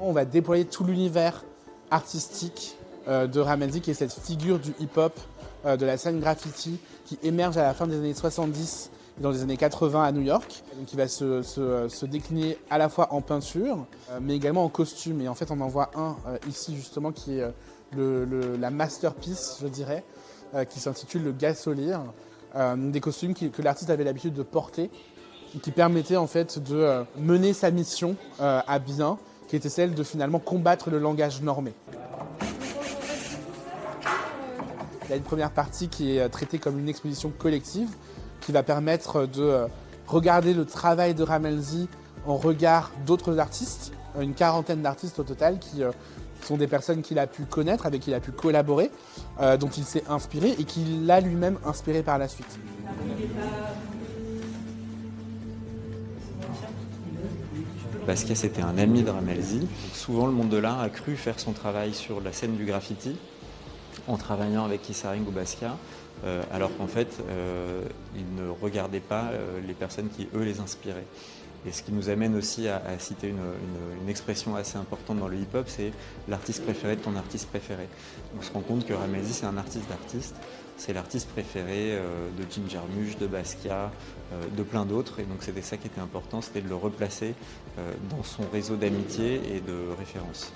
On va déployer tout l'univers artistique de Rammellzee, qui est cette figure du hip-hop, de la scène graffiti, qui émerge à la fin des années 70 et dans les années 80 à New York. Donc il va se décliner à la fois en peinture, mais également en costume. Et en fait, on en voit un ici justement qui est la masterpiece, je dirais, qui s'intitule le Gasolir. Des costumes que l'artiste avait l'habitude de porter, et qui permettaient en fait de mener sa mission à bien, qui était celle de finalement combattre le langage normé. Il y a une première partie qui est traitée comme une exposition collective, qui va permettre de regarder le travail de Rammellzee en regard d'autres artistes, une quarantaine d'artistes au total qui sont des personnes qu'il a pu connaître, avec qui il a pu collaborer, dont il s'est inspiré et qu'il l'a lui-même inspiré par la suite. Basquiat, c'était un ami de Rammellzee. Souvent, le monde de l'art a cru faire son travail sur la scène du graffiti en travaillant avec Kissaring ou Basquiat, alors qu'en fait, ils ne regardaient pas les personnes qui, eux, les inspiraient. Et ce qui nous amène aussi à citer une expression assez importante dans le hip-hop, c'est l'artiste préféré de ton artiste préféré. On se rend compte que Rammellzee, c'est un artiste d'artistes, c'est l'artiste préféré de Jim Jarmusch, de Basquiat, de plein d'autres. Et donc c'était ça qui était important, c'était de le replacer dans son réseau d'amitié et de référence.